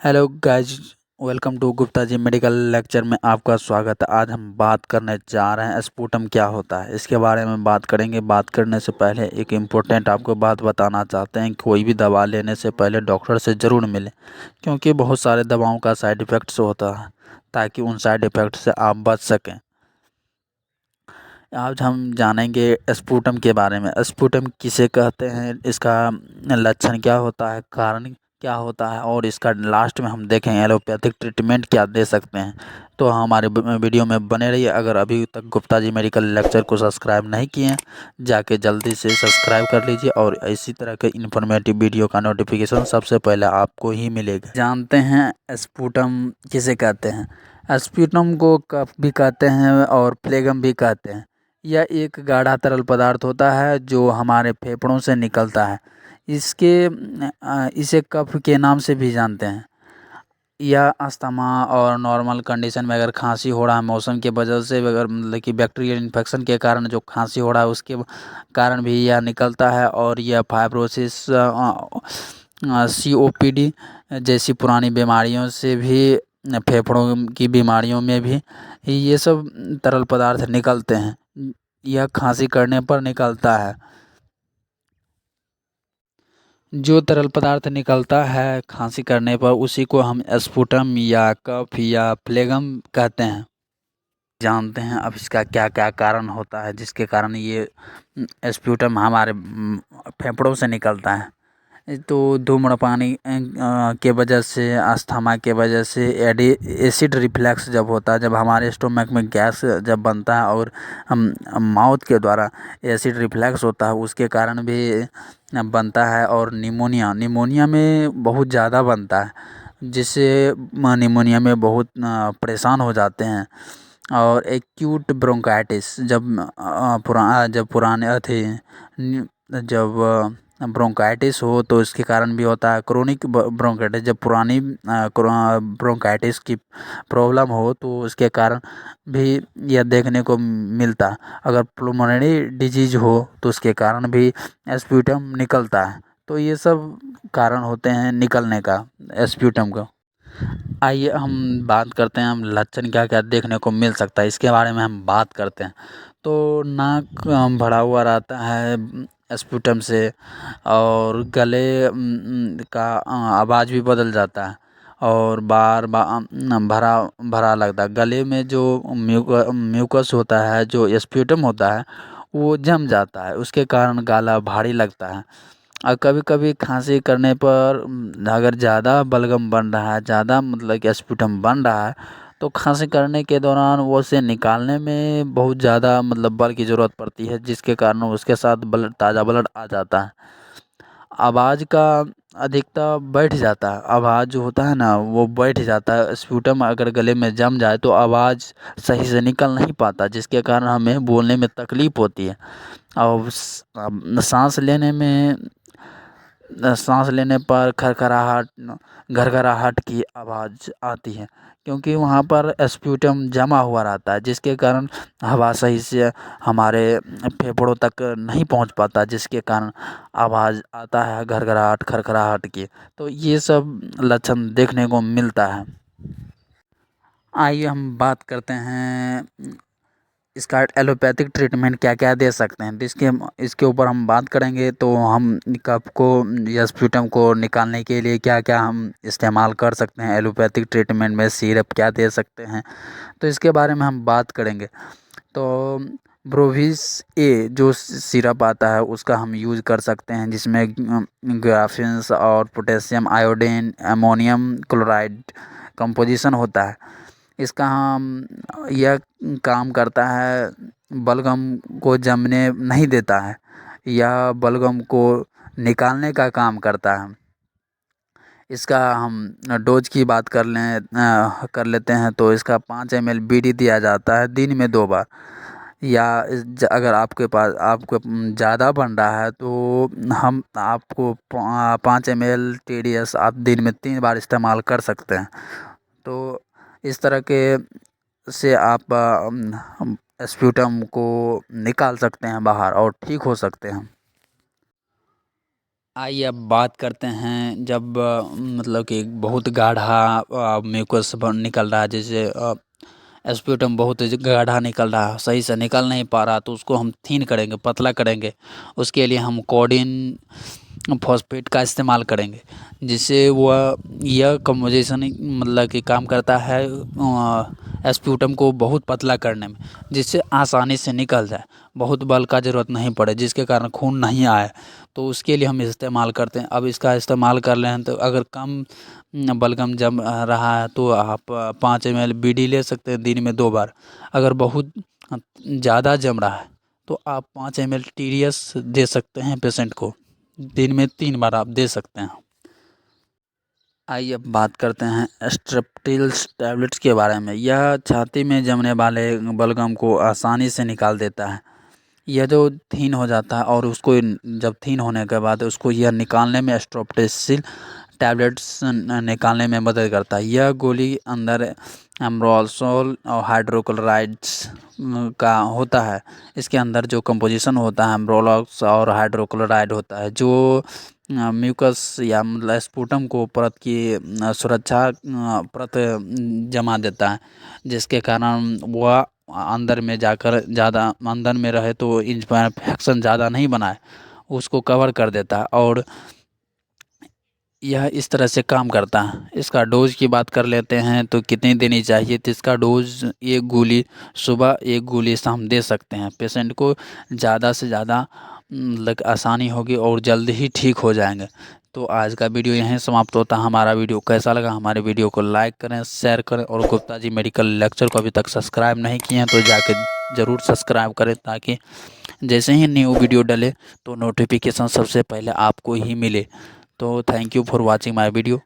Hello guys. Welcome to Gupta ji medical lecture में आपका स्वागत है। आज हम बात करने जा रहे हैं स्पुटम क्या होता है, इसके बारे में बात करेंगे। बात करने से पहले एक इम्पोर्टेंट आपको बात बताना चाहते हैं। कोई भी दवा लेने से पहले डॉक्टर से ज़रूर मिलें, क्योंकि बहुत सारे दवाओं का साइड इफ़ेक्ट्स होता है, ताकि उन साइड इफ़ेक्ट से आप बच सकें। आज हम जानेंगे स्पुटम के बारे में। स्पुटम किसे कहते हैं, इसका लक्षण क्या होता है, कारण क्या होता है, और इसका लास्ट में हम देखेंगे एलोपैथिक ट्रीटमेंट क्या दे सकते हैं। तो हमारे वीडियो में बने रहिए। अगर अभी तक गुप्ता जी मेडिकल लेक्चर को सब्सक्राइब नहीं किए हैं, जाके जल्दी से सब्सक्राइब कर लीजिए, और इसी तरह के इन्फॉर्मेटिव वीडियो का नोटिफिकेशन सबसे पहले आपको ही मिलेगा। जानते हैं स्पुटम किसे कहते हैं। स्पुटम को कफ भी कहते हैं और फ्लेगम भी कहते हैं। यह एक गाढ़ा तरल पदार्थ होता है जो हमारे फेफड़ों से निकलता है। इसे कफ के नाम से भी जानते हैं। यह अस्थमा और नॉर्मल कंडीशन में अगर खांसी हो रहा है मौसम के वजह से, अगर मतलब कि बैक्टीरियल इन्फेक्शन के कारण जो खांसी हो रहा है उसके कारण भी यह निकलता है। और यह फाइब्रोसिस, COPD जैसी पुरानी बीमारियों से भी, फेफड़ों की बीमारियों में भी ये सब तरल पदार्थ निकलते हैं। यह खांसी करने पर निकलता है। जो तरल पदार्थ निकलता है खांसी करने पर, उसी को हम स्पुटम या कफ या फ्लेगम कहते हैं। जानते हैं अब इसका क्या क्या कारण होता है जिसके कारण ये स्पुटम हमारे फेफड़ों से निकलता है। तो धूम्रपानी के वजह से, अस्थमा के वजह से, एसिड रिफ्लक्स जब होता है, जब हमारे स्टोमक में गैस जब बनता है और हम माउथ के द्वारा एसिड रिफ्लक्स होता है, उसके कारण भी बनता है। और निमोनिया निमोनिया में बहुत ज़्यादा बनता है, जिससे निमोनिया में बहुत परेशान हो जाते हैं। और एक्यूट ब्रोंकाइटिस जब पुराने थे, जब ब्रोंकाइटिस हो तो इसके कारण भी होता है। क्रोनिक ब्रोंकाइटिस जब पुरानी ब्रोंकाइटिस की प्रॉब्लम हो तो उसके कारण भी यह देखने को मिलता है। अगर प्लुमोनरी डिजीज हो तो उसके कारण भी स्प्यूटम निकलता है। तो ये सब कारण होते हैं निकलने का स्प्यूटम का। आइए हम बात करते हैं, हम लक्षण क्या क्या देखने को मिल सकता है इसके बारे में हम बात करते हैं। तो नाक भरा हुआ रहता है स्पुटम से, और गले का आवाज़ भी बदल जाता है, और बार बार भरा भरा लगता है। गले में जो म्यूकस होता है, जो स्पुटम होता है, वो जम जाता है, उसके कारण गला भारी लगता है। और कभी कभी खांसी करने पर अगर ज़्यादा बलगम बन रहा है, ज़्यादा मतलब कि स्पुटम बन रहा है, तो खांसी करने के दौरान वो उसे निकालने में बहुत ज़्यादा मतलब बल की ज़रूरत पड़ती है, जिसके कारण उसके साथ ब्लड, ताज़ा ब्लड आ जाता है। आवाज़ का अधिकता बैठ जाता है, आवाज़ जो होता है ना वो बैठ जाता है। स्पुटम अगर गले में जम जाए तो आवाज़ सही से निकल नहीं पाता, जिसके कारण हमें बोलने में तकलीफ़ होती है। और सांस लेने पर खरखराहट, घरघराहट की आवाज़ आती है, क्योंकि वहाँ पर स्प्यूटम जमा हुआ रहता है, जिसके कारण हवा सही से हमारे फेफड़ों तक नहीं पहुँच पाता, जिसके कारण आवाज़ आता है घरघराहट, खरखराहट की। तो ये सब लक्षण देखने को मिलता है। आइए हम बात करते हैं इसका एलोपैथिक ट्रीटमेंट क्या क्या दे सकते हैं। तो इसके ऊपर हम बात करेंगे। तो हम कफ को या स्प्यूटम को निकालने के लिए क्या क्या हम इस्तेमाल कर सकते हैं एलोपैथिक ट्रीटमेंट में, सिरप क्या दे सकते हैं, तो इसके बारे में हम बात करेंगे। तो ब्रोविस ए जो सिरप आता है उसका हम यूज़ कर सकते हैं, जिसमें ग्राफिन्स और potassium iodine ammonium chloride composition होता है। इसका हम यह काम करता है, बलगम को जमने नहीं देता है, यह बलगम को निकालने का काम करता है। इसका हम डोज की बात कर लेते हैं। तो इसका 5 ml बीडी दिया जाता है दिन में 2 बार। या अगर आपको ज़्यादा बन रहा है तो हम आपको 5 ml TDS आप दिन में 3 बार इस्तेमाल कर सकते हैं। तो इस तरह के से आप स्प्यूटम को निकाल सकते हैं बाहर और ठीक हो सकते हैं। आइए अब बात करते हैं जब मतलब कि बहुत गाढ़ा म्यूकस निकल रहा है, जैसे स्प्यूटम बहुत गाढ़ा निकल रहा है, सही से निकल नहीं पा रहा, तो उसको हम थीन करेंगे, पतला करेंगे। उसके लिए हम कोडिन फॉस्फेट का इस्तेमाल करेंगे, जिससे वह यह कंपोजिशन मतलब कि काम करता है स्प्यूटम को बहुत पतला करने में, जिससे आसानी से निकल जाए, बहुत बल का ज़रूरत नहीं पड़े, जिसके कारण खून नहीं आए। तो उसके लिए हम इस्तेमाल करते हैं। अब इसका इस्तेमाल कर रहे हैं तो अगर कम बलगम जम रहा है तो आप 5 ml BD ले सकते हैं दिन में 2 बार। अगर बहुत ज़्यादा जम रहा है तो आप 5 ml TDS दे सकते हैं पेशेंट को, दिन में 3 बार आप दे सकते हैं। आइए अब बात करते हैं स्ट्रेप्टिल्स टैबलेट्स के बारे में। यह छाती में जमने वाले बलगम को आसानी से निकाल देता है। यह जो थीन हो जाता है और उसको जब थीन होने के बाद उसको यह निकालने में स्ट्रेप्टिल टैबलेट्स निकालने में मदद करता है। यह गोली अंदर एम्ब्रोसोल और हाइड्रोक्लोराइड्स का होता है। इसके अंदर जो कंपोजिशन होता है एम्ब्रोलॉक्स और हाइड्रोक्लोराइड होता है, जो म्यूकस या मतलब स्पुटम को परत की सुरक्षा परत जमा देता है, जिसके कारण वह अंदर में जाकर ज़्यादा अंदर में रहे तो इन्फेक्शन ज़्यादा नहीं बनाए, उसको कवर कर देता है। और यह इस तरह से काम करता है। इसका डोज की बात कर लेते हैं तो कितनी देनी चाहिए, तो इसका डोज 1 गोली सुबह 1 गोली शाम दे सकते हैं। पेशेंट को ज़्यादा से ज़्यादा मतलब आसानी होगी और जल्द ही ठीक हो जाएंगे। तो आज का वीडियो यहीं समाप्त होता है। हमारा वीडियो कैसा लगा, हमारे वीडियो को लाइक करें, शेयर करें, और गुप्ता जी मेडिकल लेक्चर को अभी तक सब्सक्राइब नहीं किए हैं तो जाके ज़रूर सब्सक्राइब करें, ताकि जैसे ही न्यू वीडियो डले तो नोटिफिकेशन सबसे पहले आपको ही मिले। तो thank you for watching my video.